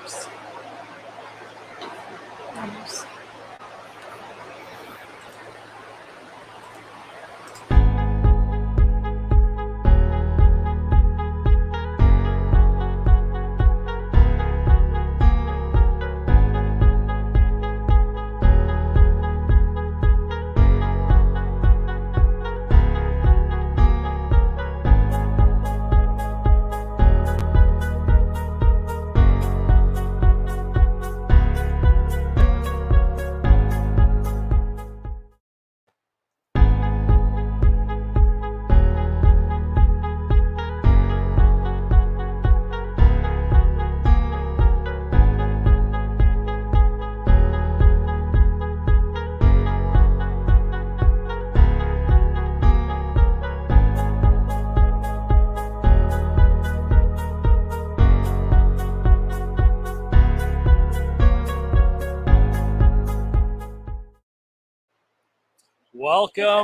Oops.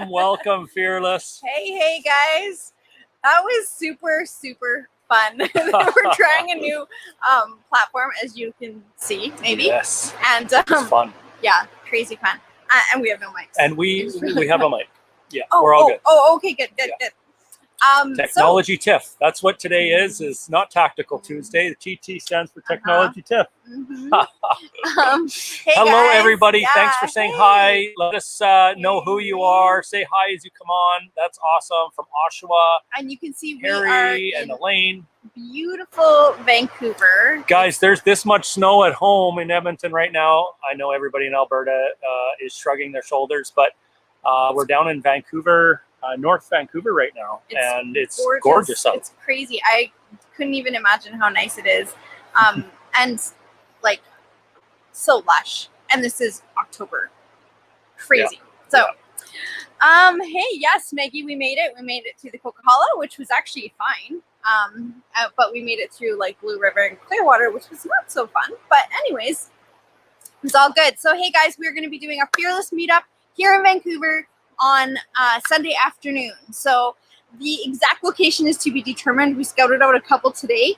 Welcome, Fearless. Hey guys, that was super fun. We're trying a new platform, as you can see, maybe. Yes. And it's fun. Yeah, crazy fun. And we have no mics. And we have a mic. Yeah, oh, we're all good. Oh, okay, good. Technology TIFF. That's what today is not Tactical Tuesday. The TT stands for Technology TIFF. Hey Hello, guys. everybody. Yeah, Thanks for saying hi. Let us know who you are. Say hi as you come on. That's awesome. From Oshawa. And you can see Harry and Elaine. Beautiful Vancouver. Guys, there's this much snow at home in Edmonton right now. I know everybody in Alberta is shrugging their shoulders, but we're down in Vancouver, North Vancouver right now, and it's gorgeous out. It's crazy. I couldn't even imagine how nice it is, and like so lush. And this is October, crazy. Yeah. So, hey, yes, Maggie, we made it. We made it to the Coca-Cola, which was actually fine. But we made it through like Blue River and Clearwater, which was not so fun. But anyways, it was all good. So, hey guys, we're going to be doing a Fearless meetup here in Vancouver on Sunday afternoon. So the exact location is to be determined. We scouted out a couple today,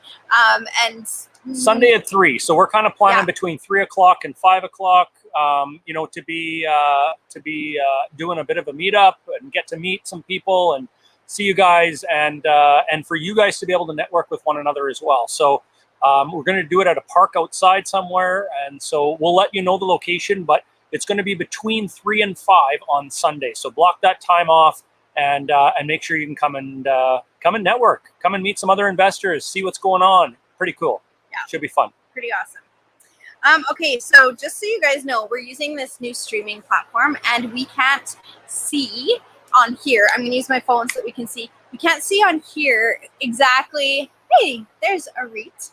and Sunday at 3. So we're kind of planning between 3 o'clock and 5 o'clock. To be doing a bit of a meetup and get to meet some people and see you guys, and for you guys to be able to network with one another as well. So we're going to do it at a park outside somewhere, and so we'll let you know the location, but it's going to be between 3 and 5 on Sunday. So block that time off and make sure you can come and network, come and meet some other investors, see what's going on. Pretty cool. Yeah, should be fun. Pretty awesome. Okay, so just so you guys know, we're using this new streaming platform, and we can't see on here. I'm going to use my phone so that we can see. We can't see on here exactly. Hey, there's a REIT.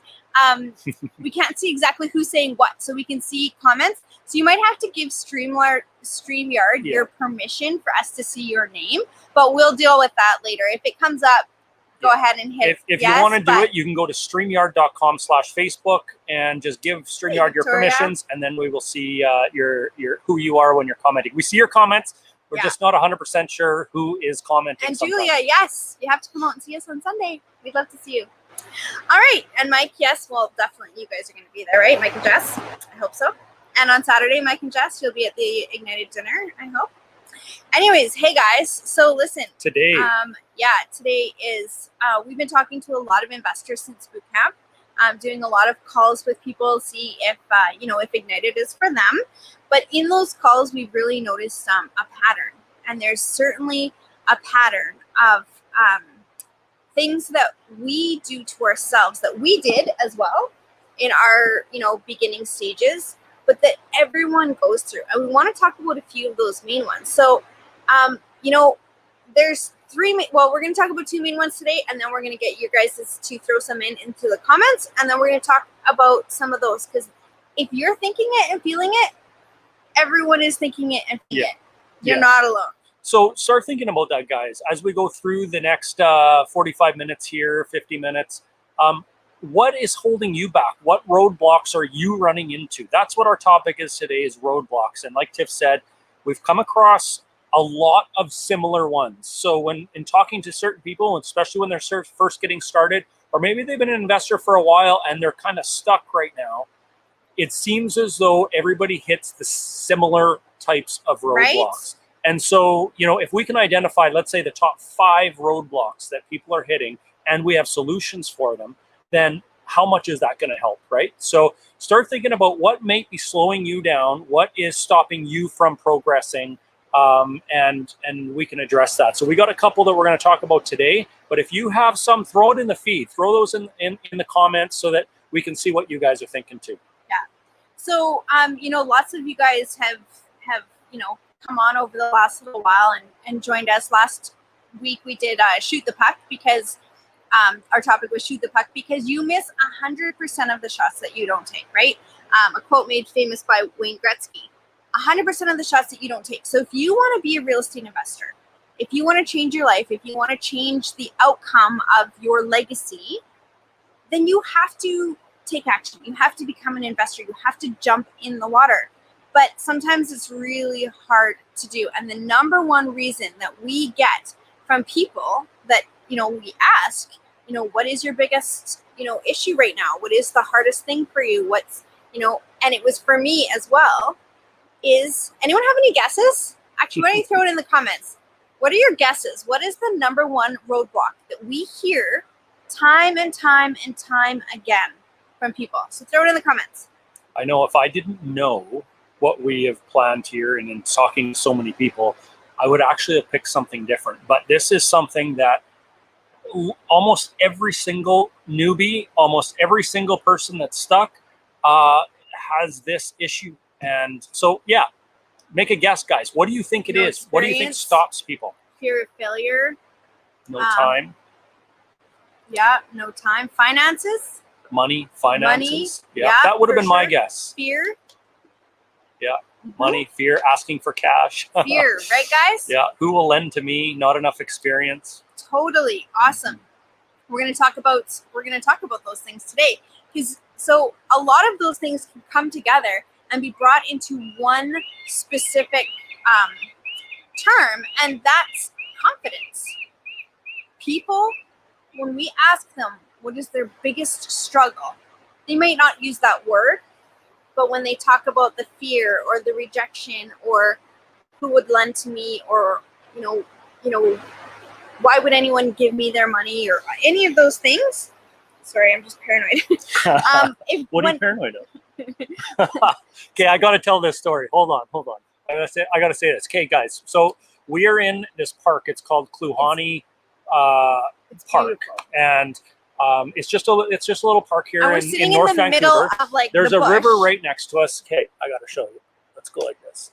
We can't see exactly who's saying what, so we can see comments. So you might have to give Streamyard your permission for us to see your name, but we'll deal with that later. If it comes up, go ahead and hit if you want to do it, you can go to streamyard.com/Facebook and just give Streamyard your permissions, and then we will see your who you are when you're commenting. We see your comments. We're just not 100% sure who is commenting. And sometimes. Julia, yes, you have to come out and see us on Sunday. We'd love to see you. All right, and Mike, yes, well, definitely you guys are going to be there, right? Mike and Jess, I hope so. And on Saturday, Mike and Jess, you'll be at the Ignited dinner, I hope. Anyways, hey guys, so listen. Today. Today is, we've been talking to a lot of investors since boot camp, doing a lot of calls with people, see if, if Ignited is for them. But in those calls, we've really noticed a pattern. And there's certainly a pattern of things that we do to ourselves that we did as well in our, beginning stages, but that everyone goes through. And we want to talk about a few of those main ones. So, there's we're going to talk about 2 main ones today, and then we're going to get you guys to throw some into the comments, and then we're going to talk about some of those, because if you're thinking it and feeling it, everyone is thinking it and feeling it. You're not alone. So start thinking about that, guys, as we go through the next 45 minutes here, 50 minutes. What is holding you back? What roadblocks are you running into? That's what our topic is today, is roadblocks. And like Tiff said, we've come across a lot of similar ones. So when in talking to certain people, especially when they're first getting started, or maybe they've been an investor for a while and they're kind of stuck right now, it seems as though everybody hits the similar types of roadblocks. And so, you know, if we can identify, let's say, the top 5 roadblocks that people are hitting, and we have solutions for them, then how much is that going to help, right? So start thinking about what might be slowing you down, what is stopping you from progressing, and we can address that. So we got a couple that we're going to talk about today, but if you have some, throw it in the feed, throw those in the comments so that we can see what you guys are thinking too. Yeah. So, you know, lots of you guys have, you know, come on over the last little while and joined us. Last week we did Shoot the Puck, because our topic was Shoot the Puck, because you miss 100% of the shots that you don't take, right? A quote made famous by Wayne Gretzky, 100% of the shots that you don't take. So if you want to be a real estate investor, if you want to change your life, if you want to change the outcome of your legacy, then you have to take action. You have to become an investor. You have to jump in the water. But sometimes it's really hard to do. And the number one reason that we get from people that, you know, we ask, you know, what is your biggest, you know, issue right now? What is the hardest thing for you? What's, you know, and it was for me as well, is anyone have any guesses? Actually, why don't you throw it in the comments? What are your guesses? What is the number one roadblock that we hear time and time and time again from people? So throw it in the comments. I know if I didn't know what we have planned here and in talking to so many people, I would actually have picked something different. But this is something that almost every single newbie, almost every single person that's stuck has this issue. And so, yeah, make a guess, guys. What do you think it is? What do you think stops people? Fear of failure. No time. Yeah, no time. Finances. Money, finances. Money, yeah, that would have been my guess. Fear. Yeah, money, fear, asking for cash. Fear, right, guys? Yeah, who will lend to me? Not enough experience. Totally awesome. We're going to talk about those things today, because so a lot of those things can come together and be brought into one specific term, and that's confidence. People, when we ask them what is their biggest struggle, they might not use that word, but when they talk about the fear or the rejection or who would lend to me, or you know, why would anyone give me their money, or any of those things? Sorry, I'm just paranoid. What are you paranoid of? Okay, I got to tell this story. Hold on. I gotta say this. Okay, guys. So we are in this park. It's called Kluhani Park, beautiful. And it's just a little park here in North Vancouver. Middle of, like, there's the a bush. river right next to us. Okay, I gotta show you. Let's go like this.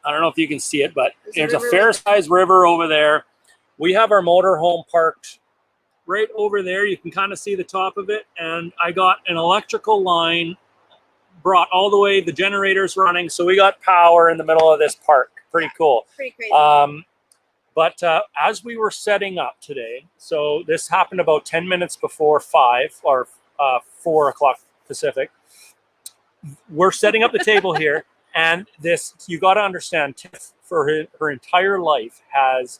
I don't know if you can see it, but there's a fair-sized river over there. We have our motorhome parked right over there. You can kind of see the top of it. And I got an electrical line brought all the way, the generator's running. So we got power in the middle of this park. Pretty cool. Pretty crazy. But as we were setting up today, so this happened about 10 minutes before 5 or 4 o'clock Pacific. We're setting up the table here. And this, you got to understand, Tiff, for her entire life has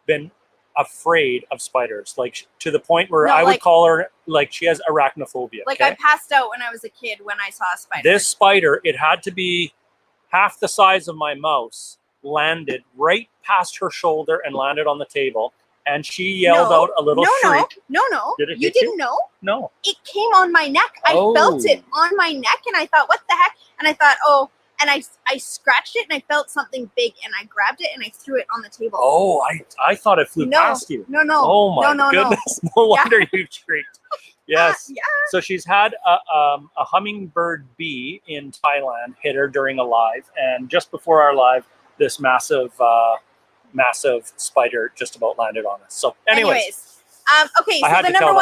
been afraid of spiders, like to the point where I would call her, like, she has arachnophobia. Like, okay? I passed out when I was a kid when I saw a spider. This spider, it had to be half the size of my mouse, landed right past her shoulder and landed on the table. And she yelled out a little shriek. No. Did it you didn't know? No. It came on my neck. I felt it on my neck, and I thought, what the heck? And I thought, oh. And I scratched it, and I felt something big, and I grabbed it, and I threw it on the table. Oh, I thought it flew past you. No. Oh my goodness! No wonder you shrieked. Yes. Yeah. So she's had a hummingbird bee in Thailand hit her during a live, and just before our live, this massive spider just about landed on us. So, anyways. Okay. So the number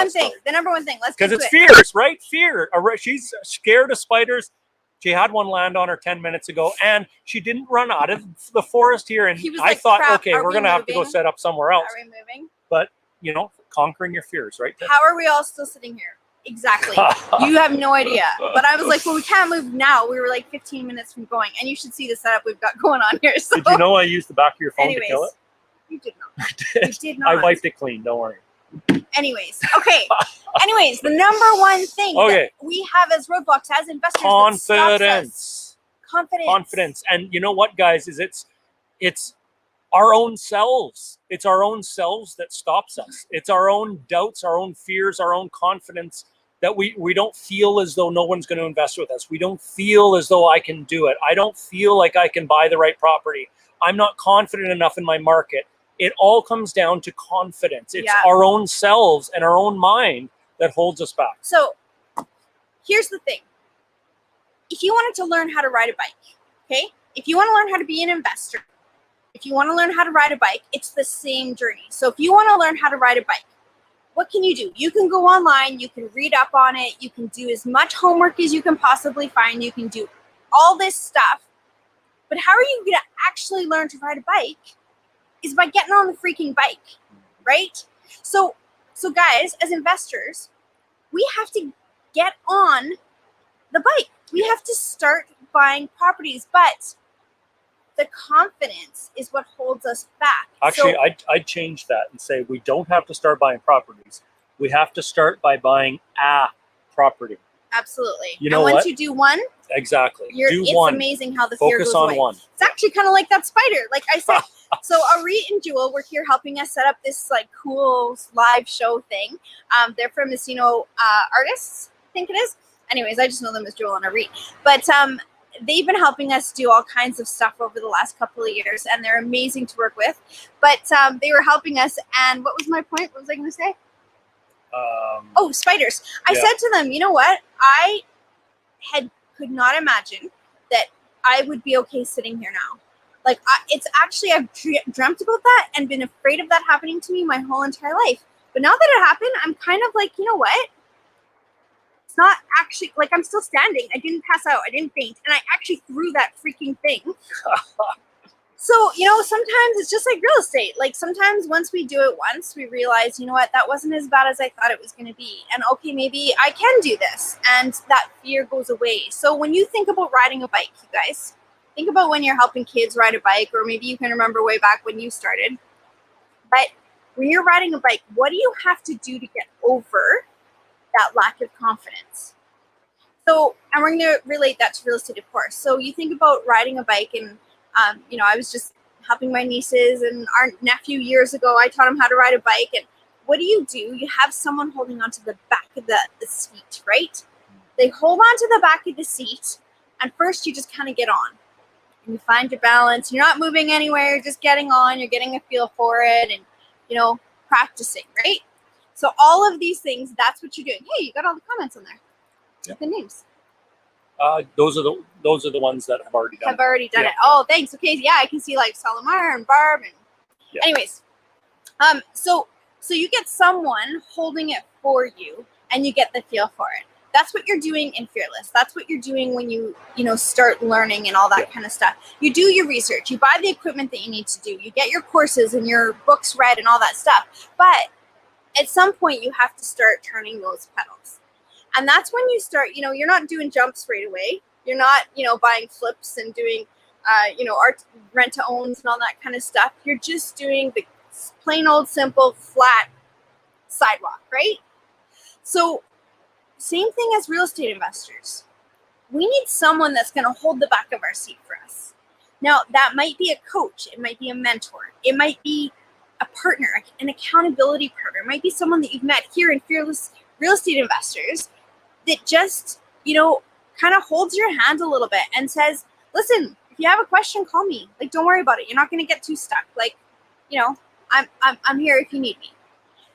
one thing. Let's get to it. Because it's fears, right? Fear. She's scared of spiders. She had one land on her 10 minutes ago, and she didn't run out of the forest here. And I thought, okay, we're going to have to go set up somewhere else. Are we moving? But, you know, conquering your fears, right? How are we all still sitting here? Exactly. You have no idea. But I was like, well, we can't move now. We were like 15 minutes from going. And you should see the setup we've got going on here. So. Did you know I used the back of your phone to kill it? You did not. You did not. I wiped it clean. Don't worry. Anyways, okay. Anyways, the number one thing that we have as roadblocks, as investors, that stops us, confidence. And you know what, guys, is it's our own selves. It's our own selves that stops us. It's our own doubts, our own fears, our own confidence that we don't feel as though no one's going to invest with us. We don't feel as though I can do it. I don't feel like I can buy the right property. I'm not confident enough in my market. It all comes down to confidence. It's our own selves and our own mind that holds us back. So here's the thing. If you wanted to learn how to ride a bike, okay? If you want to learn how to be an investor, if you want to learn how to ride a bike, it's the same journey. So if you want to learn how to ride a bike, what can you do? You can go online, you can read up on it, you can do as much homework as you can possibly find, you can do all this stuff. But how are you going to actually learn to ride a bike is by getting on the freaking bike, right? So guys, as investors, we have to get on the bike. We have to start buying properties, but the confidence is what holds us back. Actually, I'd change that and say we don't have to start buying properties. We have to start by buying a property. Absolutely. You know, and once you do one, exactly. It's amazing how the fear goes away. Focus on one. It's actually kind of like that spider. Like I said, so Arit and Jewel were here helping us set up this like cool live show thing. They're from Messino artists, I think it is. Anyways, I just know them as Jewel and Arit. But they've been helping us do all kinds of stuff over the last couple of years, and they're amazing to work with. But they were helping us, and what was my point? What was I going to say? Spiders. I said to them, you know what? I could not imagine that I would be okay sitting here now. Like, I've dreamt about that and been afraid of that happening to me my whole entire life. But now that it happened, I'm kind of like, you know what? It's not actually, like, I'm still standing. I didn't pass out. I didn't faint. And I actually threw that freaking thing. So, you know, sometimes it's just like real estate. Like, sometimes once we do it once, we realize, you know what, that wasn't as bad as I thought it was going to be. And okay, maybe I can do this. And that fear goes away. So when you think about riding a bike, you guys, think about when you're helping kids ride a bike, or maybe you can remember way back when you started. But when you're riding a bike, what do you have to do to get over that lack of confidence? So, and we're going to relate that to real estate, of course. So you think about riding a bike, and you know, I was just helping my nieces and our nephew years ago. I taught him how to ride a bike. And what do? You have someone holding onto the back of the seat, right? They hold on to the back of the seat, and first you just kind of get on. And you find your balance. You're not moving anywhere. You're just getting on. You're getting a feel for it, and, you know, practicing, right? So all of these things, that's what you're doing. Hey, you got all the comments on there. Yeah. The names. Those are the ones that have already done it. Oh, thanks. Okay, yeah, I can see like Salamar and Barb, and anyways, so you get someone holding it for you, and you get the feel for it. That's what you're doing in Fearless. That's what you're doing when you start learning and all that kind of stuff. You do your research. You buy the equipment that you need to do. You get your courses and your books read and all that stuff. But at some point, you have to start turning those pedals. And that's when you start, you're not doing jumps right away. You're not, buying flips and doing, art rent to owns and all that kind of stuff. You're just doing the plain old simple flat sidewalk, right? So same thing as real estate investors. We need someone that's going to hold the back of our seat for us. Now, that might be a coach. It might be a mentor. It might be a partner, an accountability partner. It might be someone that you've met here in Fearless Real Estate Investors that just, kind of holds your hand a little bit and says, listen, if you have a question, call me. Like, don't worry about it. You're not going to get too stuck. Like, I'm here if you need me.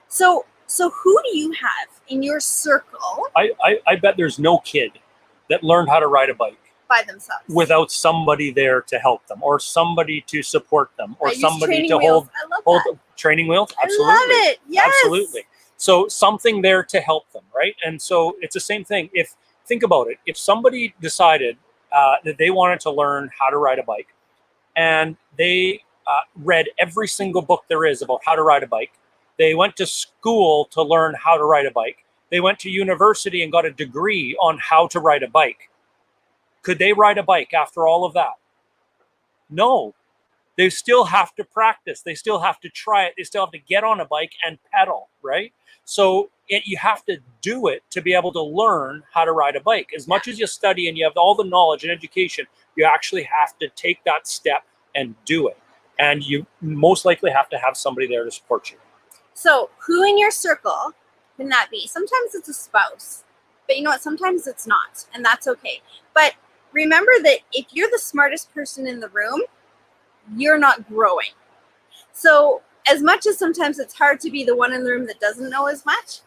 So who do you have in your circle? I bet there's no kid that learned how to ride a bike by themselves without somebody there to help them, or somebody to support them, or somebody to hold training wheels. Absolutely. I love it. Yes. Absolutely. So something there to help them, right? And so it's the same thing. Think about it. If somebody decided that they wanted to learn how to ride a bike, and they read every single book there is about how to ride a bike, they went to school to learn how to ride a bike, they went to university and got a degree on how to ride a bike, could they ride a bike after all of that? No. they still have to practice. They still have to try it. They still have to get on a bike and pedal, right? So you have to do it to be able to learn how to ride a bike. As much as you study and you have all the knowledge and education, you actually have to take that step and do it. And you most likely have to have somebody there to support you. So who in your circle can that be? Sometimes it's a spouse, but you know what? Sometimes it's not, and that's okay. But remember that if you're the smartest person in the room, you're not growing. So as much as sometimes it's hard to be the one in the room that doesn't know as much,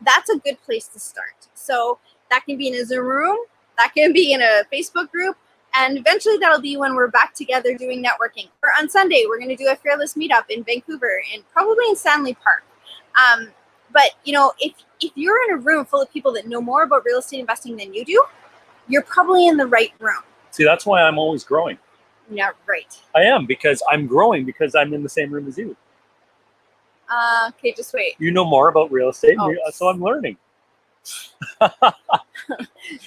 that's a good place to start. So that can be in a Zoom room, that can be in a Facebook group, and eventually that'll be when we're back together doing networking. Or on Sunday, we're going to do a Fearless meetup in Vancouver, and probably in Stanley Park. But you know, if you're in a room full of people that know more about real estate investing than you do, you're probably in the right room. See, that's why I'm always growing. Yeah, right. I am, because I'm growing because I'm in the same room as you. Okay, just wait. You know more about real estate, Oh. so I'm learning.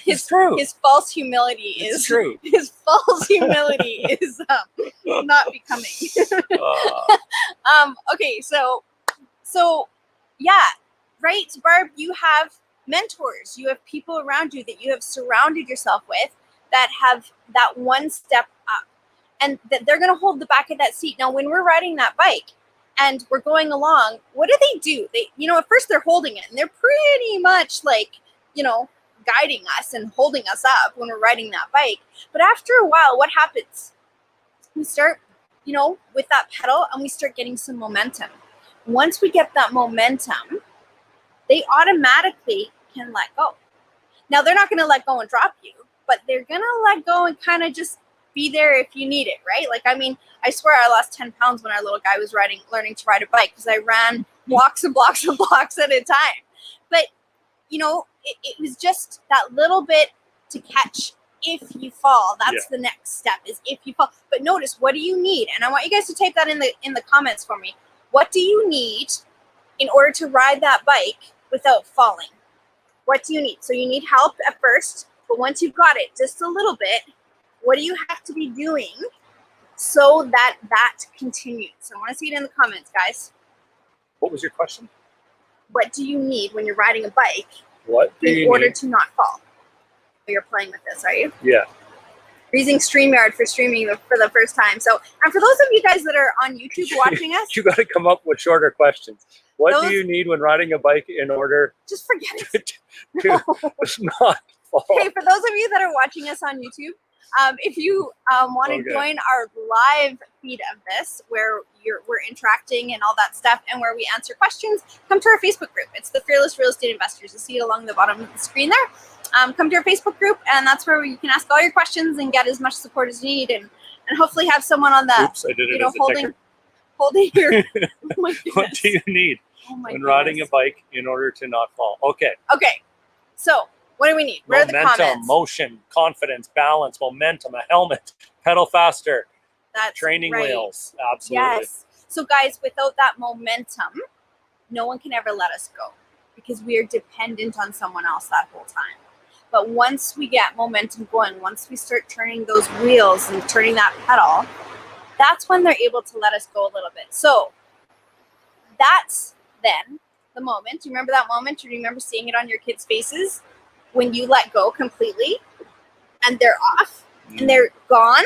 His true. His false humility It's true. His false humility is not becoming. Okay, so yeah, right, Barb, you have mentors, you have people around you that you have surrounded yourself with that have that one step up, and that they're going to hold the back of that seat. Now, when we're riding that bike and we're going along, what do? They, you know, at first they're holding it and they're pretty much like, you know, guiding us and holding us up when we're riding that bike. But after a while, what happens? We start, you know, with that pedal, and we start getting some momentum. Once we get that momentum, they automatically can let go. Now, they're not going to let go and drop you, but they're going to let go and kind of just be there if you need it, right? Like, I mean, I swear I lost 10 pounds when our little guy was learning to ride a bike, because I ran blocks and blocks and blocks at a time. But, you know, it was just that little bit to catch if you fall. That's the next step, is if you fall. But notice, what do you need? And I want you guys to type that in the comments for me. What do you need in order to ride that bike without falling? What do you need? So you need help at first, but once you've got it just a little bit, what do you have to be doing so that that continues? I want to see it in the comments, guys. What was your question? What do you need when you're riding a bike in order to not fall? You're playing with this, are you? Yeah. We're using Streamyard for streaming for the first time. So, and for those of you guys that are on YouTube watching us, You got to come up with shorter questions. What do you need when riding a bike in order just forget it. to not fall? Okay, for those of you that are watching us on YouTube, if you want to join our live feed of this, where we're interacting and all that stuff, and where we answer questions, come to our Facebook group. It's the Fearless Real Estate Investors. You'll see it along the bottom of the screen there. Come to our Facebook group, and that's where you can ask all your questions and get as much support as you need, and hopefully have someone on the, Oops, I did it as a ticker. holding your. Oh my goodness. What do you need when riding a bike in order to not fall? Okay. So what do we need? Where are the comments? Momentum, motion, confidence, balance, momentum, a helmet, pedal faster, That's training right. wheels. Absolutely. Yes. So guys, without that momentum, no one can ever let us go, because we are dependent on someone else that whole time. But once we get momentum going, once we start turning those wheels and turning that pedal, that's when they're able to let us go a little bit. So that's then the moment. Do you remember that moment? Do you remember seeing it on your kids' faces when you let go completely and they're off and they're gone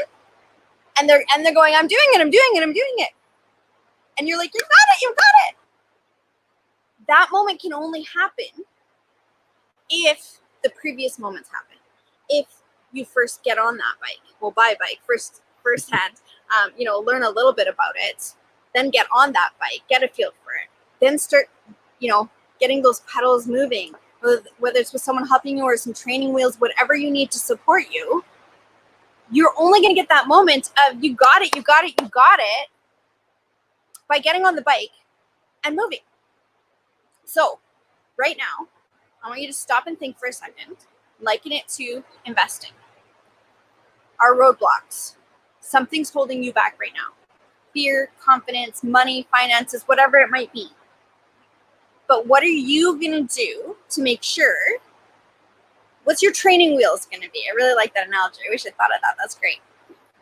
and they're going, I'm doing it. And you're like, you got it. That moment can only happen if the previous moments happen. If you first get on that bike, well, buy a bike firsthand, learn a little bit about it, then get on that bike, get a feel for it, then start, getting those pedals moving, whether it's with someone helping you or some training wheels, whatever you need to support you. You're only going to get that moment of you got it by getting on the bike and moving. So right now, I want you to stop and think for a second, liken it to investing. Our roadblocks. Something's holding you back right now. Fear, confidence, money, finances, whatever it might be. But what are you going to do to make sure? What's your training wheels going to be? I really like that analogy. I wish I thought of that. That's great.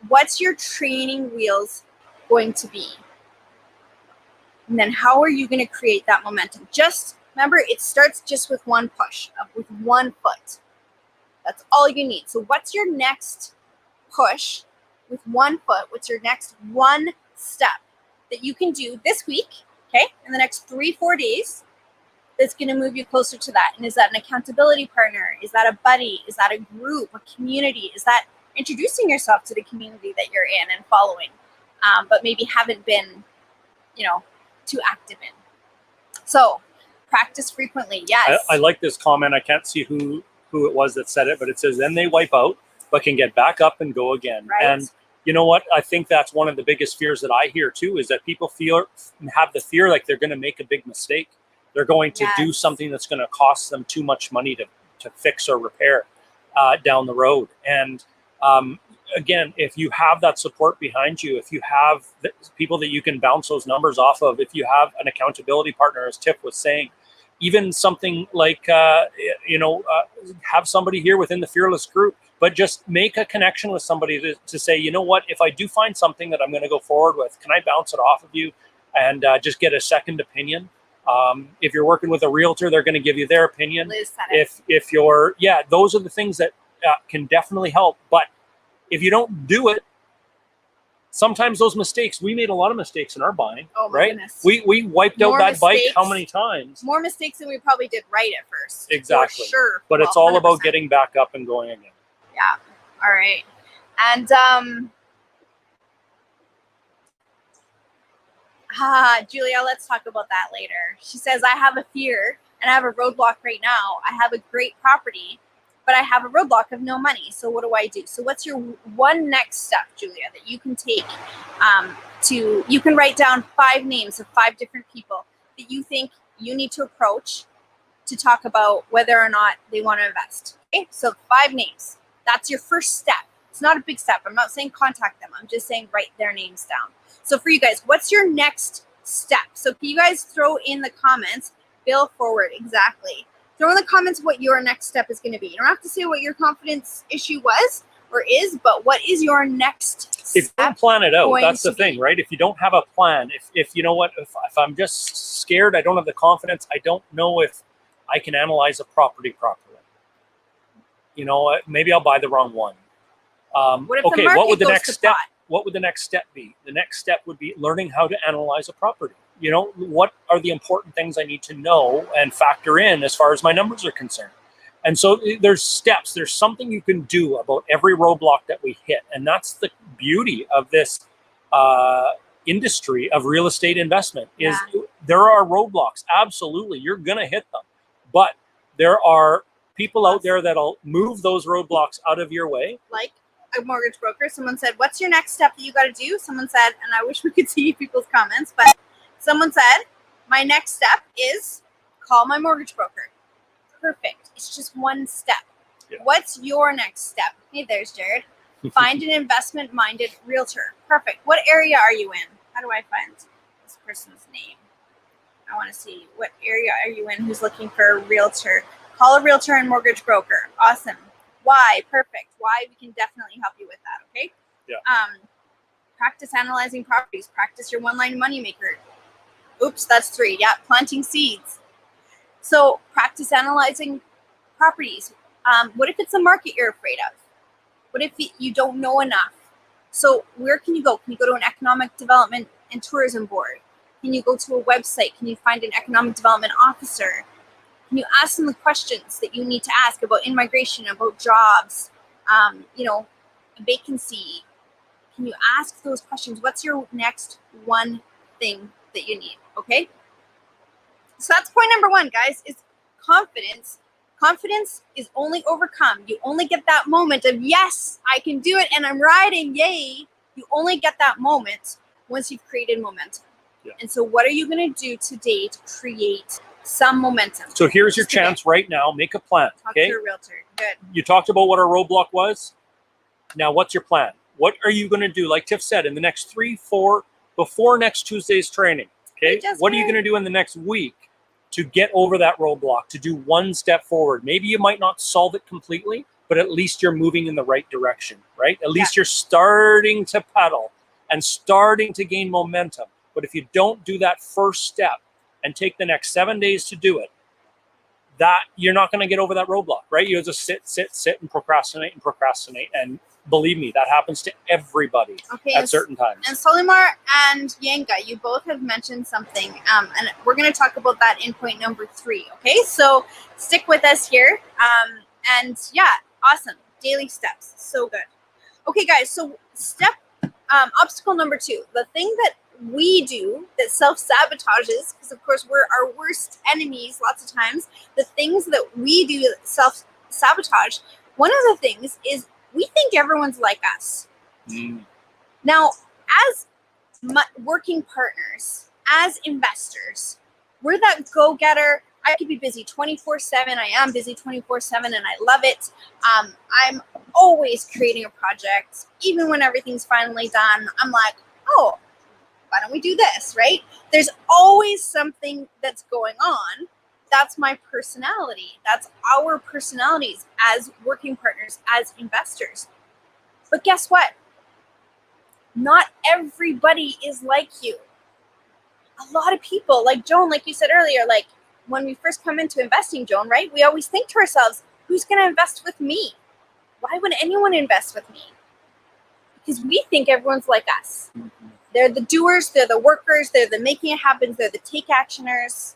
What's your training wheels going to be? And then how are you going to create that momentum? Just remember, it starts just with one push, with one foot. That's all you need. So what's your next push with one foot? What's your next one step that you can do this week, okay, in the next 3-4 days, that's going to move you closer to that? And is that an accountability partner? Is that a buddy? Is that a group, a community? Is that introducing yourself to the community that you're in and following, but maybe haven't been, too active in? So practice frequently. Yes. I like this comment. I can't see who it was that said it, but it says, then they wipe out, but can get back up and go again. Right. And you know what? I think that's one of the biggest fears that I hear too, is that people have the fear like they're going to make a big mistake. They're going to do something that's going to cost them too much money to fix or repair down the road. And again, if you have that support behind you, if you have people that you can bounce those numbers off of, if you have an accountability partner, as Tiff was saying, even something like, have somebody here within the Fearless group, but just make a connection with somebody to say, you know what, if I do find something that I'm going to go forward with, can I bounce it off of you and just get a second opinion? If you're working with a realtor, they're going to give you their opinion. If you're, those are the things that can definitely help. But if you don't do it, sometimes those mistakes, we made a lot of mistakes in our buying, right? Goodness. We wiped out that bike how many times? More mistakes than we probably did right at first. Exactly. For sure. But it's all about getting back up and going again. Yeah. All right. And Julia, let's talk about that later. She says, I have a fear and I have a roadblock right now. I have a great property, but I have a roadblock of no money. So what do I do? So what's your one next step, Julia, that you can take you can write down 5 names of 5 different people that you think you need to approach to talk about whether or not they want to invest. Okay, so 5 names. That's your first step. It's not a big step. I'm not saying contact them. I'm just saying write their names down. So for you guys, what's your next step? So can you guys throw in the comments, Bill Forward, exactly. Throw in the comments what your next step is going to be. You don't have to say what your confidence issue was or is, but what is your next step? If you don't plan it out, that's the thing, right? If you don't have a plan, if you know what, if I'm just scared, I don't have the confidence, I don't know if I can analyze a property properly. Maybe I'll buy the wrong one. Okay, what would the next step? What would the next step be? The next step would be learning how to analyze a property. What are the important things I need to know and factor in as far as my numbers are concerned? And so there's steps. There's something you can do about every roadblock that we hit. And that's the beauty of this industry of real estate investment is there are roadblocks. Absolutely. You're going to hit them. But there are people out there that'll move those roadblocks out of your way. Like a mortgage broker. Someone said, what's your next step that you got to do? Someone said, and I wish we could see people's comments, but someone said, my next step is call my mortgage broker. Perfect. It's just one step. Yeah. What's your next step? Hey, there's Jared. Find an investment-minded realtor. Perfect. What area are you in? How do I find this person's name? I want to see what area are you in who's looking for a realtor. Call a realtor and mortgage broker. Awesome. Why? Perfect. Why? We can definitely help you with that. Okay. Yeah. Practice analyzing properties. Practice your one-line moneymaker. Oops, that's 3. Yeah. Planting seeds. So practice analyzing properties. What if it's a market you're afraid of? What if you don't know enough? So where can you go? Can you go to an economic development and tourism board? Can you go to a website? Can you find an economic development officer? Can you ask them the questions that you need to ask about immigration, about jobs, a vacancy? Can you ask those questions? What's your next one thing that you need? Okay. So that's point number 1, guys, is confidence. Confidence is only overcome. You only get that moment of, yes, I can do it and I'm riding, yay. You only get that moment once you've created momentum. Yeah. And so what are you going to do today to create some momentum? So here's your chance right now. Make a plan. Talk to your realtor. Good. You talked about what our roadblock was. Now, what's your plan? What are you going to do? Like Tiff said, in the next 3-4, before next Tuesday's training. Okay. What are you going to do in the next week to get over that roadblock, to do one step forward? Maybe you might not solve it completely, but at least you're moving in the right direction, right? At least you're starting to pedal and starting to gain momentum. But if you don't do that first step and take the next 7 days to do it, that you're not going to get over that roadblock, right? You'll just sit and procrastinate. And believe me, that happens to everybody at certain times. And Solimar and Yenga, you both have mentioned something, and we're going to talk about that in point number 3. Okay, so stick with us here. And yeah, awesome. Daily steps. So good. Okay, guys, so obstacle number 2, the thing that we do that self-sabotages, because of course we're our worst enemies lots of times, the things that we do that self-sabotage, one of the things is we think everyone's like us. Now, as working partners, as investors, we're that go-getter. I could be busy 24/7. I am busy 24/7 and I love it. I'm always creating a project. Even when everything's finally done, I'm like, oh, why don't we do this, right? There's always something that's going on. That's my personality. That's our personalities as working partners, as investors. But guess what? Not everybody is like you. A lot of people, like Joan, like you said earlier, like when we first come into investing, Joan, right? We always think to ourselves, who's going to invest with me? Why would anyone invest with me? Because we think everyone's like us. They're the doers, they're the workers, they're the making it happen, they're the take actioners.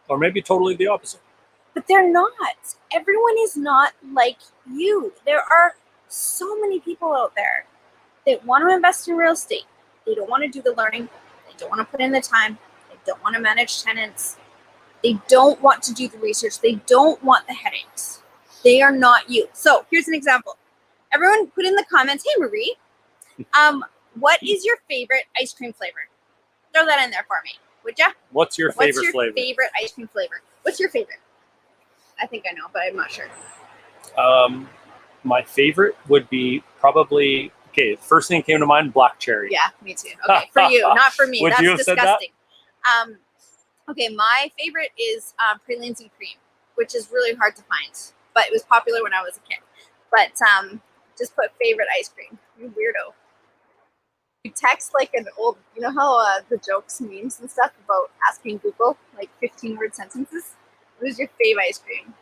Or maybe totally the opposite. But they're not. Everyone is not like you. There are so many people out there that want to invest in real estate. They don't want to do the learning. They don't want to put in the time. They don't want to manage tenants. They don't want to do the research. They don't want the headaches. They are not you. So here's an example. Everyone put in the comments, hey Marie, what is your favorite ice cream flavor? Throw that in there for me, would ya? What's your favorite flavor? What's your favorite ice cream flavor? What's your favorite? I think I know, but I'm not sure. My favorite would be probably, okay, first thing that came to mind, black cherry. Yeah, me too. Okay, for you, not for me. Would That's you have disgusting. Said that? Okay, my favorite is pralines and cream, which is really hard to find, but it was popular when I was a kid. But just put favorite ice cream. You weirdo. You text like an old, you know how the jokes, memes and stuff about asking Google, like 15-word sentences? What is your favorite ice cream?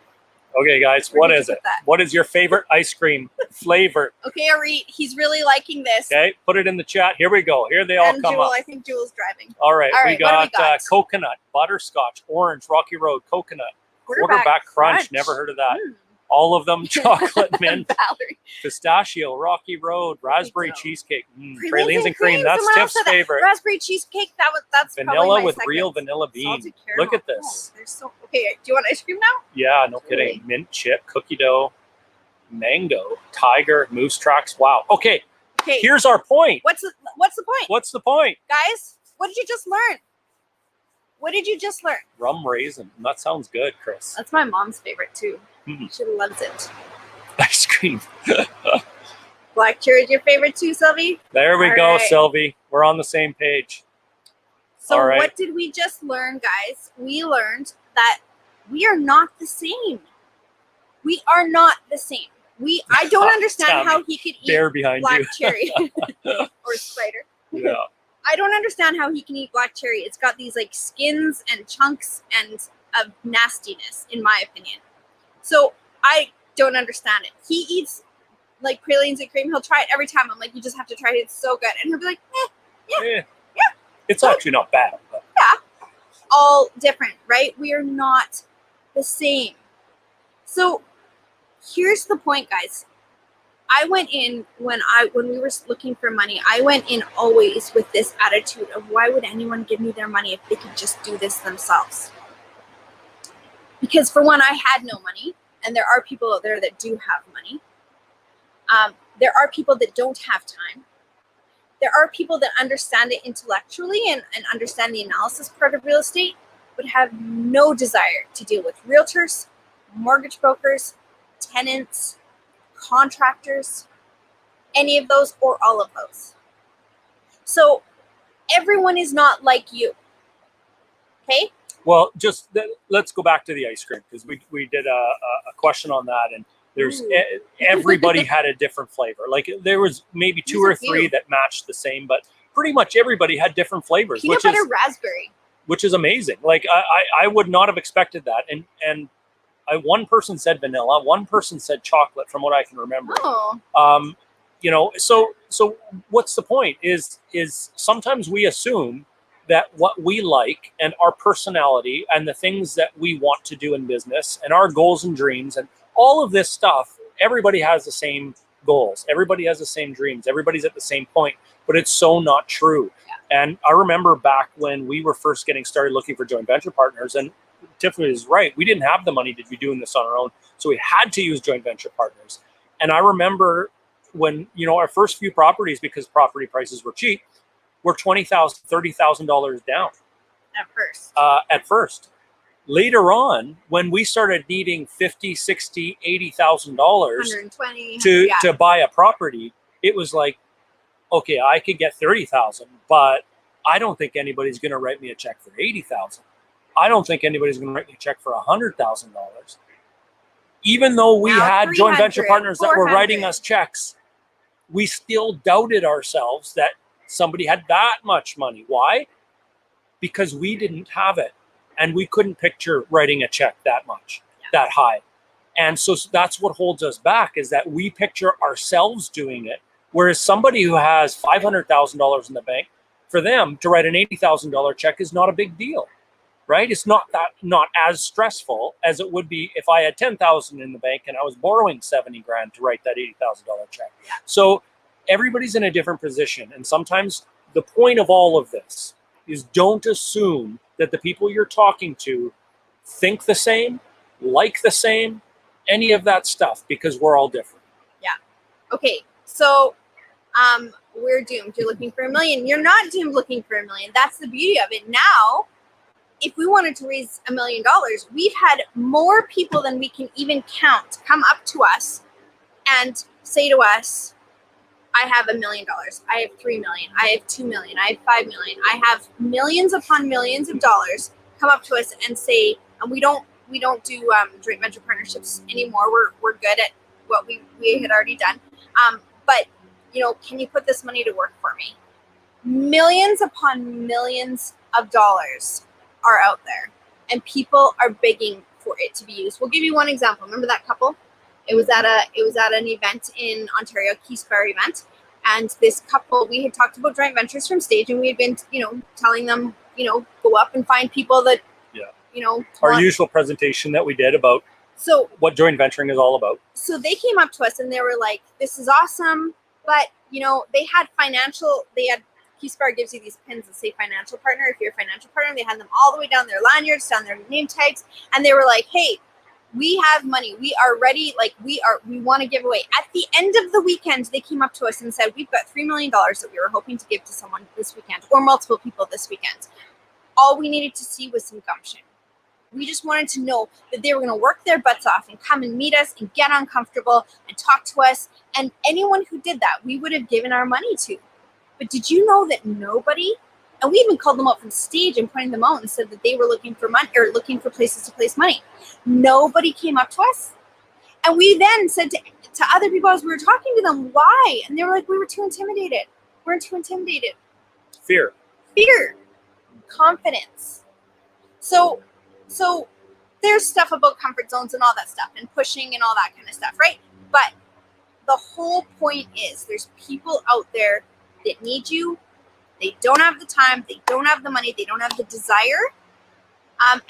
Okay, guys, what is it? What is your favorite ice cream flavor? Okay, Arit, he's really liking this. Okay, put it in the chat. Here we go. Here they all and come Jewel, up. I think Jewel's driving. All right, All we right, what do got coconut, butterscotch, orange, Rocky Road, coconut, quarterback crunch. Never heard of that. All of them, chocolate mint, Valerie. Pistachio, Rocky Road, raspberry cheeskake, pralines and cream. That's Tiff's favorite. Raspberry cheesecake. That's vanilla with second. real vanilla bean. Look at this. They're so okay. Do you want ice cream now? Yeah, no kidding. Mint chip, cookie dough, mango, tiger, moose tracks. Wow. Okay. Here's our point. What's the point? What's the point, guys? What did you just learn? What did you just learn? Rum raisin. That sounds good, Chris. That's my mom's favorite too. She loves it. Ice cream. Black cherry is your favorite too, Sylvie? There we go, Sylvie. We're on the same page. So what did we just learn, guys? We learned that we are not the same. We are not the same. I don't understand how he could eat black cherry or spider. Yeah. I don't understand how he can eat black cherry. It's got these like skins and chunks and of nastiness, in my opinion. So I don't understand it. He eats like pralines and cream. He'll try it every time. I'm like, you just have to try it. It's so good. And he'll be like, yeah. It's actually not bad. But. Yeah. All different, right? We are not the same. So here's the point, guys. I went in when we were looking for money, I went in always with this attitude of why would anyone give me their money if they could just do this themselves? Because for one, I had no money, and there are people out there that do have money. There are people that don't have time. There are people that understand it intellectually and understand the analysis part of real estate, but have no desire to deal with realtors, mortgage brokers, tenants, contractors, any of those or all of those. So everyone is not like you. Okay? Well, just let's go back to the ice cream, because we did a question on that, and there's everybody had a different flavor. Like there was maybe two or three that matched the same, but pretty much everybody had different flavors, Peanut butter raspberry, which is amazing. Like I would not have expected that. And one person said vanilla, one person said chocolate, from what I can remember. Oh. You know, so what's the point? Is sometimes we assume that what we like and our personality and the things that we want to do in business and our goals and dreams and all of this stuff, everybody has the same goals. Everybody has the same dreams. Everybody's at the same point, but it's so not true. Yeah. And I remember back when we were first getting started looking for joint venture partners, and Tiffany is right, we didn't have the money to be doing this on our own. So we had to use joint venture partners. And I remember when, you know, our first few properties, because property prices were cheap, were $20,000, $30,000 down. At first. Later on, when we started needing $50,000, $60,000, $80,000 to buy a property, it was like, okay, I could get $30,000, but I don't think anybody's going to write me a check for $80,000. I don't think anybody's going to write me a check for $100,000. Even though we had joint venture partners that were writing us checks, we still doubted ourselves that somebody had that much money. Why? Because we didn't have it. And we couldn't picture writing a check that much, that high. And so that's what holds us back, is that we picture ourselves doing it. Whereas somebody who has $500,000 in the bank, for them to write an $80,000 check is not a big deal, right? It's not as stressful as it would be if I had $10,000 in the bank and I was borrowing $70,000 to write that $80,000 check. Yeah. So everybody's in a different position. And sometimes the point of all of this is, don't assume that the people you're talking to think the same, like the same, any of that stuff, because we're all different. Yeah. Okay. So we're doomed. You're looking for $1 million. You're not doomed looking for $1 million. That's the beauty of it. Now, if we wanted to raise $1 million, we've had more people than we can even count come up to us and say to us, I have $1 million. I have $3 million. I have $2 million. I have $5 million. I have millions upon millions of dollars come up to us and say, and we don't do joint venture partnerships anymore. We're good at what we had already done. But you know, can you put this money to work for me? Millions upon millions of dollars are out there, and people are begging for it to be used. We'll give you one example. Remember that couple? It was at an event in Ontario, Keysbar event, and this couple, we had talked about joint ventures from stage, and we had been, you know, telling them, you know, go up and find people that, you know, our usual presentation that we did about what joint venturing is all about. So they came up to us and they were like, "This is awesome," but you know, they had Keysbar gives you these pins that say financial partner. If you're a financial partner, they had them all the way down their lanyards, down their name tags, and they were like, "Hey, we have money. We are ready. Like we want to give away." At the end of the weekend, they came up to us and said, "We've got $3 million that we were hoping to give to someone this weekend, or multiple people this weekend. All we needed to see was some gumption. We just wanted to know that they were going to work their butts off and come and meet us and get uncomfortable and talk to us. And anyone who did that, we would have given our money to. But did you know that nobody," and we even called them up from stage and pointed them out and said that they were looking for money or looking for places to place money. Nobody came up to us. And we then said to other people as we were talking to them, why? And they were like, "We were too intimidated. We're too intimidated." Fear. Confidence. So there's stuff about comfort zones and all that stuff and pushing and all that kind of stuff, right? But the whole point is there's people out there that need you. They don't have the time. They don't have the money. They don't have the desire.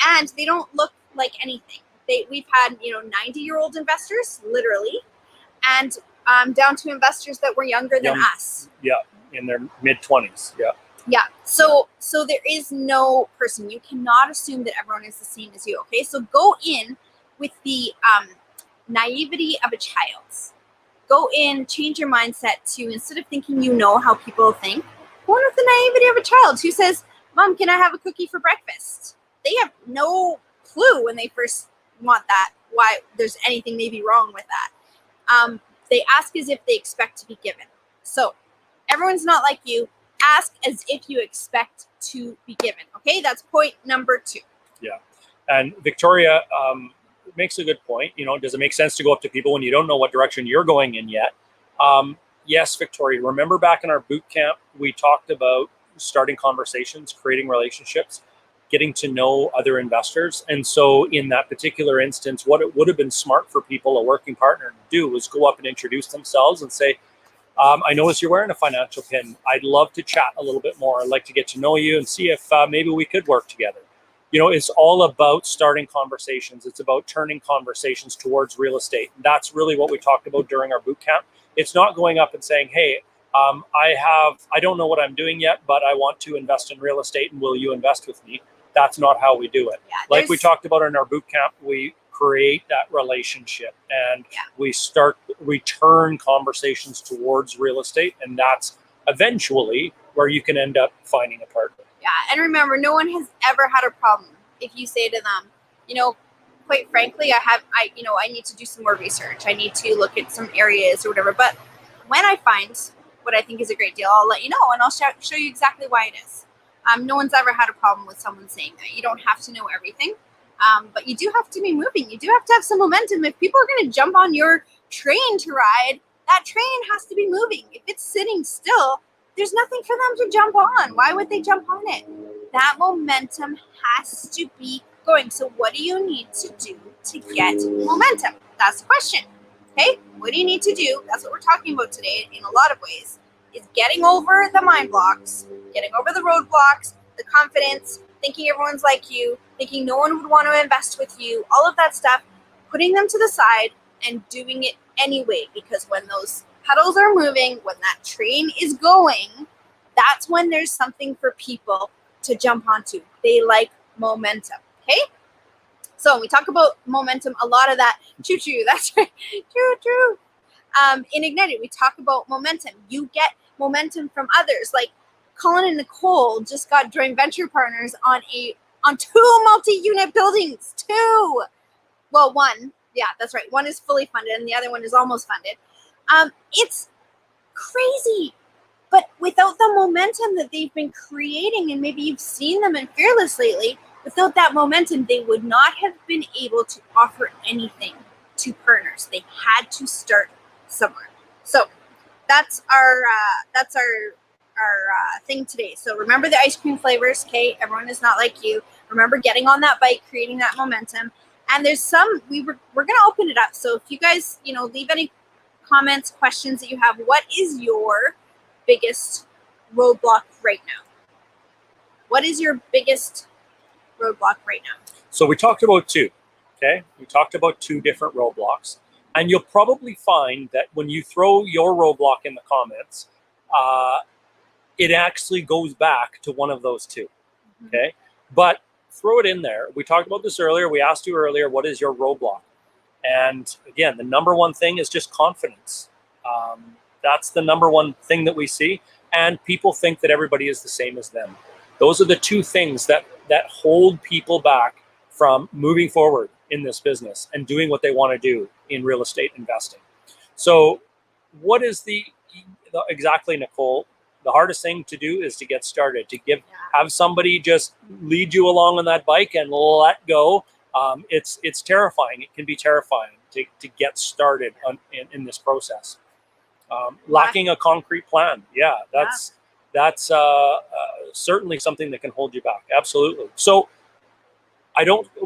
And they don't look like anything. We've had, 90-year-old investors, literally, and down to investors that were younger than us. Yeah, in their mid-20s. Yeah. Yeah. So there is no person. You cannot assume that everyone is the same as you. Okay. So go in with the naivety of a child. Go in, change your mindset to, instead of thinking you know how people think, go in with the naivety of a child who says, "Mom, can I have a cookie for breakfast?" They have no clue when they first want that, why there's anything maybe wrong with that. They ask as if they expect to be given. So everyone's not like you. Ask as if you expect to be given. Okay, that's point number 2. Yeah, and Victoria makes a good point. Does it make sense to go up to people when you don't know what direction you're going in yet? Yes, Victoria. Remember back in our boot camp, we talked about starting conversations, creating relationships, getting to know other investors. And so in that particular instance, what it would have been smart for people, a working partner, to do was go up and introduce themselves and say, I notice you're wearing a financial pin. I'd love to chat a little bit more. I'd like to get to know you and see if maybe we could work together. You know, it's all about starting conversations. It's about turning conversations towards real estate. That's really what we talked about during our boot camp. It's not going up and saying, hey, I don't know what I'm doing yet, but I want to invest in real estate, and will you invest with me? That's not how we do it. Yeah, like we talked about in our boot camp, we create that relationship, and we turn conversations towards real estate, and that's eventually where you can end up finding a partner. Yeah, and remember, no one has ever had a problem if you say to them, you know, quite frankly, I need to do some more research. I need to look at some areas or whatever. But when I find what I think is a great deal, I'll let you know, and I'll show you exactly why it is. No one's ever had a problem with someone saying that. You don't have to know everything, but you do have to be moving. You do have to have some momentum. If people are going to jump on your train to ride, that train has to be moving. If it's sitting still, there's nothing for them to jump on. Why would they jump on it? That momentum has to be going. So what do you need to do to get momentum? That's the question. Okay, what do you need to do? That's what we're talking about today in a lot of ways, is getting over the mind blocks, getting over the roadblocks, the confidence, thinking everyone's like you, thinking no one would want to invest with you, all of that stuff, putting them to the side and doing it anyway, because when those pedals are moving, when that train is going, that's when there's something for people to jump onto. They like momentum, okay? So when we talk about momentum, a lot of that, choo-choo, that's right, choo-choo. In Ignited, we talk about momentum. You get momentum from others. Like Colin and Nicole just got joint venture partners on 2 multi-unit buildings. 2. Well, 1. Yeah, that's right. 1 is fully funded and the other one is almost funded. It's crazy. But without the momentum that they've been creating, and maybe you've seen them in Fearless lately, without that momentum, they would not have been able to offer anything to partners. They had to start somewhere. So that's our thing today. So remember the ice cream flavors, okay? Everyone is not like you. Remember getting on that bike, creating that momentum. And there's some, we're going to open it up. So if you guys, leave any comments, questions that you have, what is your biggest roadblock right now? What is your biggest roadblock right now? So we talked about 2, okay? We talked about 2 different roadblocks. And you'll probably find that when you throw your roadblock in the comments, it actually goes back to one of those 2, okay? But throw it in there. We talked about this earlier. We asked you earlier, what is your roadblock? And again, the number one thing is just confidence. That's the number one thing that we see. And people think that everybody is the same as them. Those are the 2 things that hold people back from moving forward in this business and doing what they want to do in real estate investing. So what is exactly, Nicole? The hardest thing to do is to get started, to have somebody just lead you along on that bike and let go. It's terrifying. It can be terrifying to get started in this process. Lacking a concrete plan. Yeah, that's certainly something that can hold you back. Absolutely. So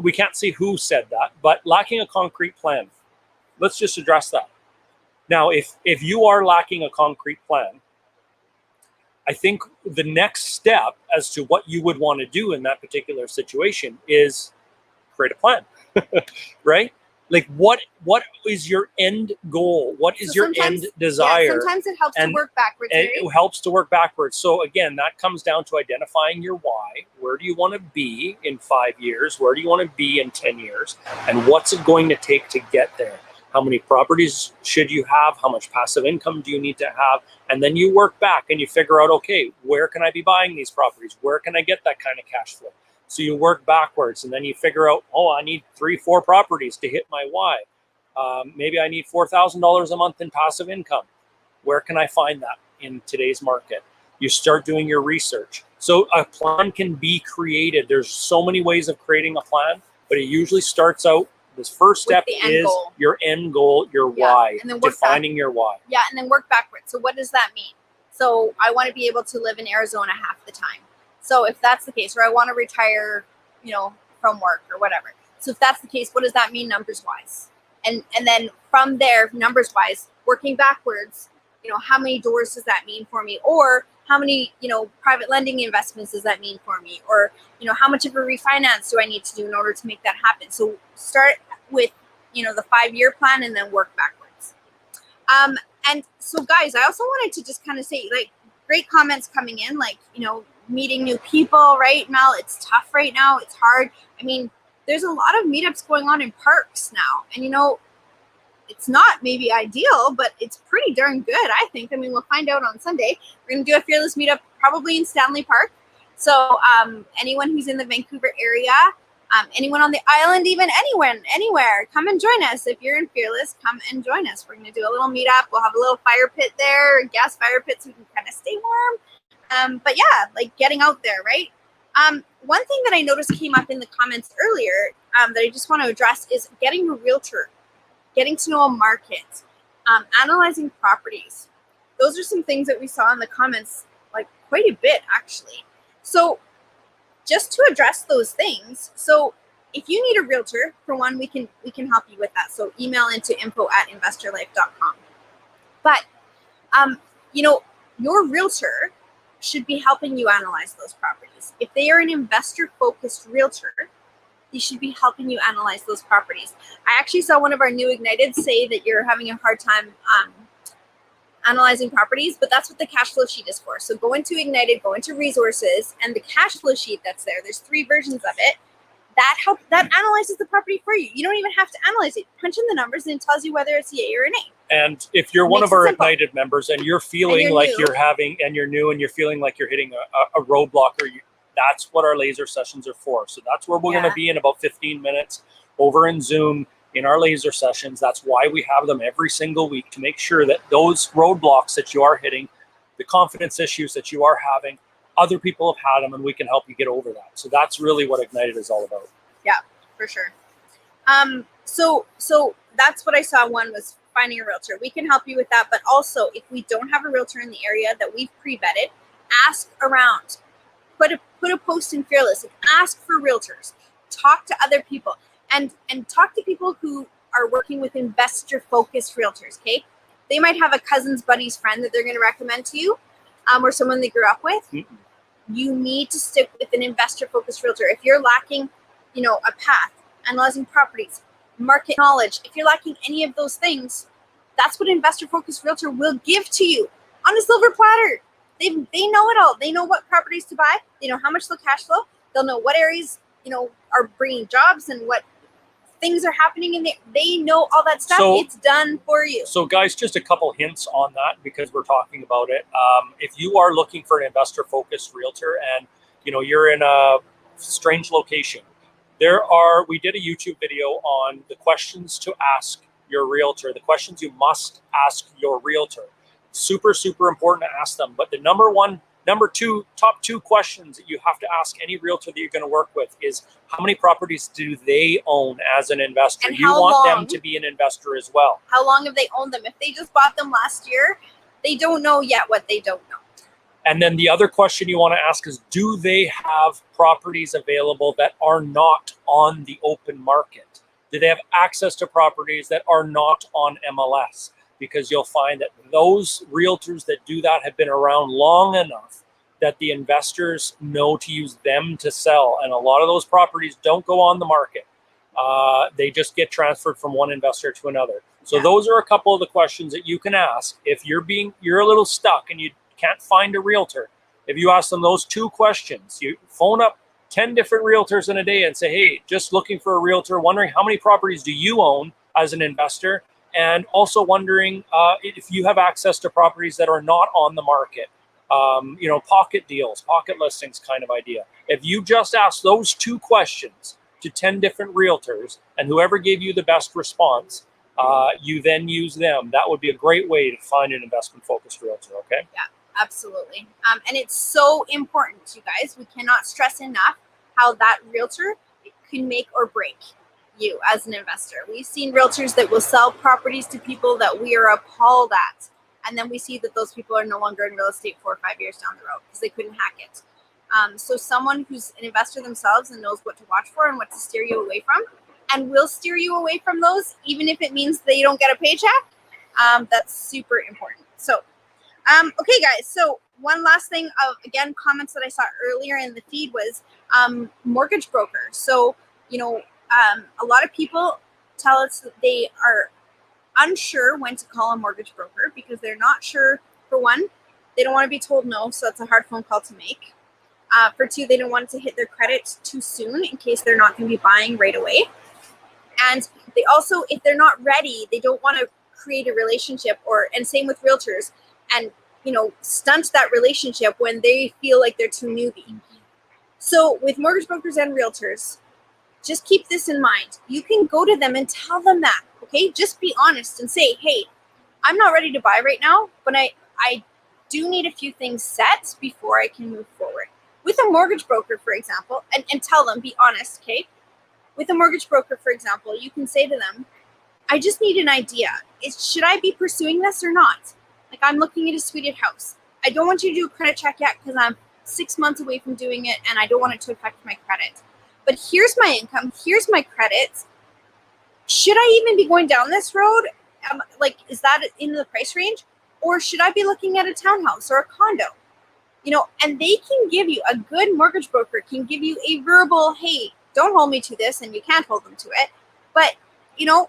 we can't see who said that, but lacking a concrete plan. Let's just address that. Now, if you are lacking a concrete plan, I think the next step as to what you would want to do in that particular situation is create a plan, right? Like what is your end goal? What is your end desire? Yeah, sometimes it helps to work backwards. It helps to work backwards. So again, that comes down to identifying your why. Where do you want to be in 5 years? Where do you want to be in 10 years? And what's it going to take to get there? How many properties should you have? How much passive income do you need to have? And then you work back and you figure out, okay, where can I be buying these properties? Where can I get that kind of cash flow? So you work backwards and then you figure out, I need 3-4 properties to hit my why. Maybe I need $4,000 a month in passive income. Where can I find that in today's market? You start doing your research. So a plan can be created. There's so many ways of creating a plan, but it usually starts out This first With step the end is goal. your end goal, your why, and then work defining your why. Yeah, and then work backwards. So what does that mean? So I want to be able to live in Arizona half the time. So if that's the case, or I want to retire, from work or whatever. So if that's the case, what does that mean numbers wise? And then from there, numbers wise, working backwards, how many doors does that mean for me? Or how many, private lending investments does that mean for me? Or, how much of a refinance do I need to do in order to make that happen? So start with, the 5-year plan and then work backwards. And so guys, I also wanted to just kind of say, like, great comments coming in, like, meeting new people, right, Mel? It's tough right now. It's hard. I mean, there's a lot of meetups going on in parks now. And, it's not maybe ideal, but it's pretty darn good, I think. I mean, we'll find out on Sunday. We're going to do a Fearless meetup probably in Stanley Park. So anyone who's in the Vancouver area, anyone on the island, even anywhere, come and join us. If you're in Fearless, come and join us. We're going to do a little meetup. We'll have a little fire pit there, gas fire pit, so we can kind of stay warm. But yeah, like getting out there, right? One thing that I noticed came up in the comments earlier that I just want to address is getting a realtor, getting to know a market, analyzing properties. Those are some things that we saw in the comments, like quite a bit actually. So just to address those things, so if you need a realtor, for one, we can help you with that. So email into info@investorlife.com. But your realtor should be helping you analyze those properties. If they are an investor-focused realtor, they should be helping you analyze those properties. I actually saw one of our new Ignited say that you're having a hard time analyzing properties, but that's what the cash flow sheet is for. So go into Ignited, go into resources, and the cash flow sheet that's there's 3 versions of it. That analyzes the property for you. You don't even have to analyze it. Punch in the numbers and it tells you whether it's a yay or an A. And if you're one of our Ignited members and you're feeling like you're new and you're feeling like you're hitting a roadblock, that's what our laser sessions are for. So that's where we're going to be in about 15 minutes over in Zoom in our laser sessions. That's why we have them every single week, to make sure that those roadblocks that you are hitting, the confidence issues that you are having, other people have had them, and we can help you get over that. So that's really what Ignited is all about. Yeah, for sure. So that's what I saw. One was finding a realtor. We can help you with that. But also, if we don't have a realtor in the area that we've pre-vetted, ask around. Put a post in Fearless and ask for realtors. Talk to other people and talk to people who are working with investor-focused realtors. Okay, they might have a cousin's buddy's friend that they're going to recommend to you, or someone they grew up with. Mm-hmm. You need to stick with an investor-focused realtor. If you're lacking, a path, analyzing properties, market knowledge, if you're lacking any of those things, that's what investor-focused realtor will give to you on a silver platter. They know it all. They know what properties to buy. They know how much they'll cash flow. They'll know what areas, are bringing jobs and what things are happening in there. They know all that stuff. So, it's done for you. So guys, just a couple hints on that because we're talking about it. If you are looking for an investor-focused realtor and, you're in a strange location, we did a YouTube video on the questions to ask your realtor, the questions you must ask your realtor. Super, super important to ask them. But the top two questions that you have to ask any realtor that you're going to work with is, how many properties do they own as an investor? And you want them to be an investor as well. How long have they owned them? If they just bought them last year, they don't know yet what they don't know. And then the other question you want to ask is, do they have properties available that are not on the open market? Do they have access to properties that are not on MLS? Because you'll find that those realtors that do that have been around long enough that the investors know to use them to sell. And a lot of those properties don't go on the market. They just get transferred from one investor to another. So those are a couple of the questions that you can ask. If you're a little stuck and you can't find a realtor, if you ask them those 2 questions, you phone up 10 different realtors in a day and say, hey, just looking for a realtor, wondering how many properties do you own as an investor? And also wondering if you have access to properties that are not on the market, pocket deals, pocket listings kind of idea. If you just ask those 2 questions to 10 different realtors, and whoever gave you the best response, you then use them. That would be a great way to find an investment-focused realtor, okay? Yeah, absolutely. And it's so important, you guys. We cannot stress enough how that realtor can make or break. you as an investor. We've seen realtors that will sell properties to people that we are appalled at. And then we see that those people are no longer in real estate 4 or 5 years down the road because they couldn't hack it. So someone who's an investor themselves and knows what to watch for and what to steer you away from, and will steer you away from those, even if it means that you don't get a paycheck, that's super important. So, okay, guys. So one last thing of, again, comments that I saw earlier in the feed was mortgage brokers. So, you know, a lot of people tell us that they are unsure when to call a mortgage broker because they're not sure. For one, they don't want to be told no, so that's a hard phone call to make. For two, they don't want to hit their credit too soon in case they're not going to be buying right away. And they also, if they're not ready, they don't want to create a relationship, and same with realtors, and, you know, stunt that relationship when they feel like they're too newbie. So with mortgage brokers and realtors, just keep this in mind. You can go to them and tell them that, okay? Just be honest and say, hey, I'm not ready to buy right now, but I do need a few things set before I can move forward. With a mortgage broker, for example, and tell them, be honest, okay? With a mortgage broker, for example, you can say to them, I just need an idea. Should I be pursuing this or not? Like, I'm looking at a suited house. I don't want you to do a credit check yet because I'm 6 months away from doing it and I don't want it to affect my credit. But here's my income, here's my credits. Should I even be going down this road? Like, is that in the price range? Or should I be looking at a townhouse or a condo? You know, and they can give you, a good mortgage broker can give you a verbal, hey, don't hold me to this, and you can't hold them to it. But, you know,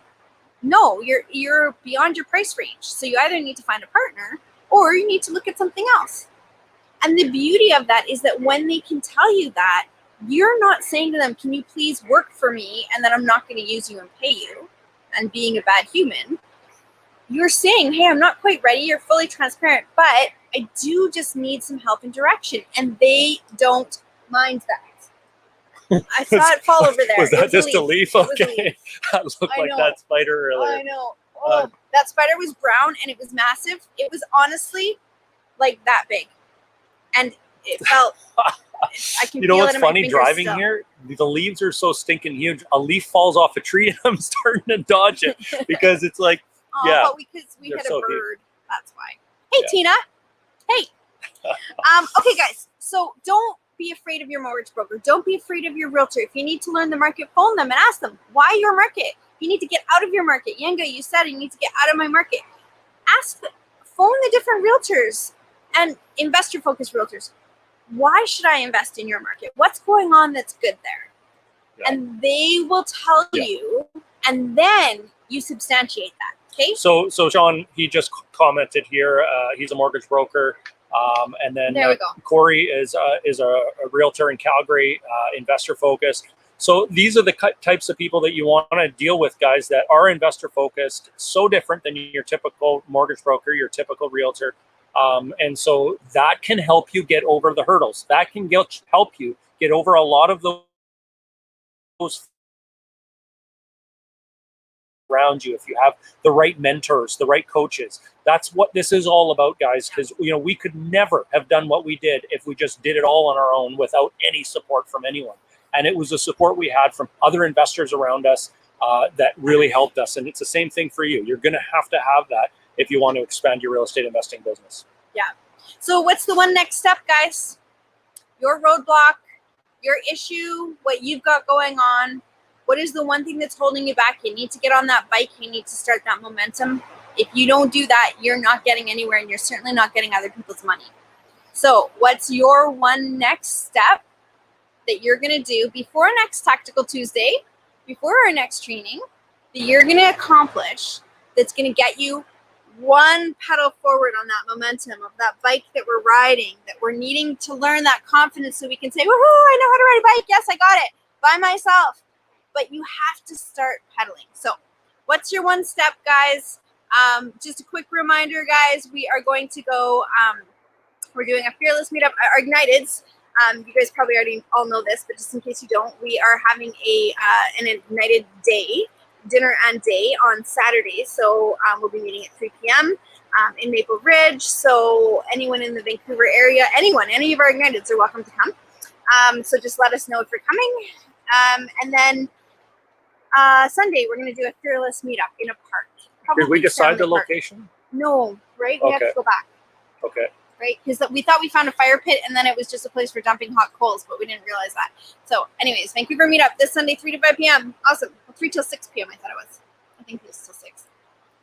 no, you're beyond your price range. So you either need to find a partner or you need to look at something else. And the beauty of that is that when they can tell you that, you're not saying to them, can you please work for me and then I'm not going to use you and pay you and being a bad human. You're saying, hey, I'm not quite ready. You're fully transparent, but I do just need some help and direction. And they don't mind that. I saw it fall over there. Was that just a leaf? Okay. That looked like that spider earlier. I know. Oh, that spider was brown and it was massive. It was honestly like that big. And it felt... I can, you know what's funny driving still. Here? The leaves are so stinking huge. A leaf falls off a tree and I'm starting to dodge it because it's like, yeah. But because we hit a bird, that's why. Hey, yeah. Tina. Hey. Okay, guys. So don't be afraid of your mortgage broker. Don't be afraid of your realtor. If you need to learn the market, phone them and ask them, why your market? You need to get out of your market. Yenga, you said you need to get out of my market. Ask them. Phone the different realtors and investor-focused realtors. Why should I invest in your market? What's going on that's good there? Yeah. And they will tell you, and then you substantiate that. Okay. So Sean, he just commented here. He's a mortgage broker, and then there we go. Corey is a realtor in Calgary, investor focused. So these are the types of people that you want to deal with, guys, that are investor focused. So different than your typical mortgage broker, your typical realtor. And so that can help you get over the hurdles. That can help you get over a lot of those around you. If you have the right mentors, the right coaches, that's what this is all about, guys. Because, you know, we could never have done what we did if we just did it all on our own without any support from anyone. And it was the support we had from other investors around us that really helped us. And it's the same thing for you. You're going to have that if you want to expand your real estate investing business. Yeah. So what's the one next step, guys? Your roadblock, your issue, what you've got going on. What is the one thing that's holding you back? You need to get on that bike. You need to start that momentum. If you don't do that, you're not getting anywhere, and you're certainly not getting other people's money. So what's your one next step that you're going to do before next Tactical Tuesday, before our next training, that you're going to accomplish that's going to get you one pedal forward on that momentum of that bike that we're riding, that we're needing to learn that confidence so we can say, woohoo, I know how to ride a bike. Yes, I got it by myself. But you have to start pedaling. So what's your one step, guys? Just a quick reminder, guys, we are going to go, we're doing a fearless meetup, our Igniteds. You guys probably already all know this, but just in case you don't, we are having an Ignited day, dinner and day on Saturday. So we'll be meeting at 3 p.m. In Maple Ridge. So anyone in the Vancouver area, any of our Igniteds are welcome to come. So just let us know if you're coming. And then Sunday we're going to do a fearless meetup in a park. Did we decide the Stanley Park. location? No, right? We have Okay. to go back. Okay. Right? Because we thought we found a fire pit and then it was just a place for dumping hot coals, but we didn't realize that. So anyways, Vancouver meetup this Sunday, 3 to 5 p.m. Awesome. Well, 3 till 6 p.m. I thought it was. I think it was till 6.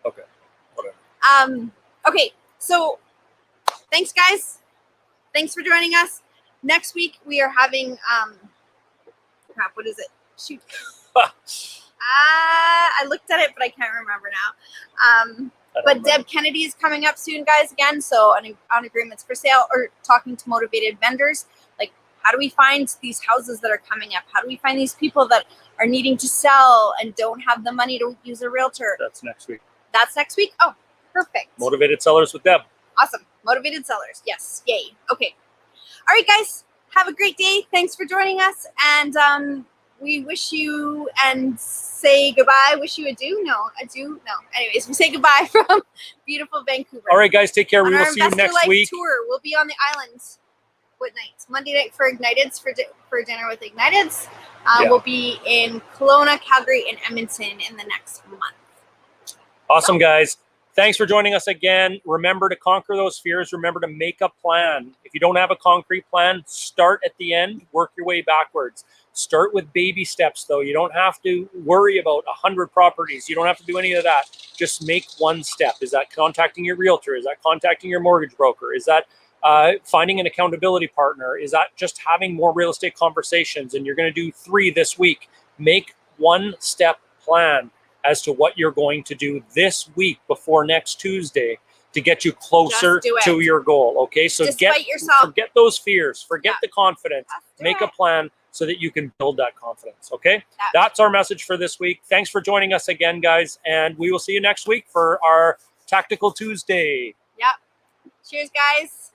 Okay. Whatever. Okay, so thanks guys. Thanks for joining us. Next week we are having crap, what is it? Shoot. I looked at it, but I can't remember now. But Deb Kennedy is coming up soon, guys, again. So on agreements for sale or talking to motivated vendors. Like, how do we find these houses that are coming up? How do we find these people that are needing to sell and don't have the money to use a realtor? That's next week. That's next week? Oh, perfect. Motivated Sellers with Deb. Awesome. Motivated sellers. Yes. Yay. Okay. All right, guys. Have a great day. Thanks for joining us. And we wish you and say goodbye. Wish you adieu? No. Adieu? No. Anyways, we say goodbye from beautiful Vancouver. All right, guys. Take care. We On will our see you Investor next Life week. tour. We'll be on the island. What night? Monday night for Igniteds, for dinner with Igniteds. Yeah. We'll be in Kelowna, Calgary, and Edmonton in the next month. Awesome, guys. Thanks for joining us again. Remember to conquer those fears. Remember to make a plan. If you don't have a concrete plan, start at the end. Work your way backwards. Start with baby steps, though. You don't have to worry about 100 properties. You don't have to do any of that. Just make one step. Is that contacting your realtor? Is that contacting your mortgage broker? Is that finding an accountability partner? Is that just having more real estate conversations? And you're going to do 3 this week. Make one step plan as to what you're going to do this week before next Tuesday to get you closer to your goal. Okay, so forget those fears, forget the confidence, make a plan so that you can build that confidence. Okay, that's our message for this week. Thanks for joining us again, guys, and we will see you next week for our Tactical Tuesday. Yep. Cheers, guys.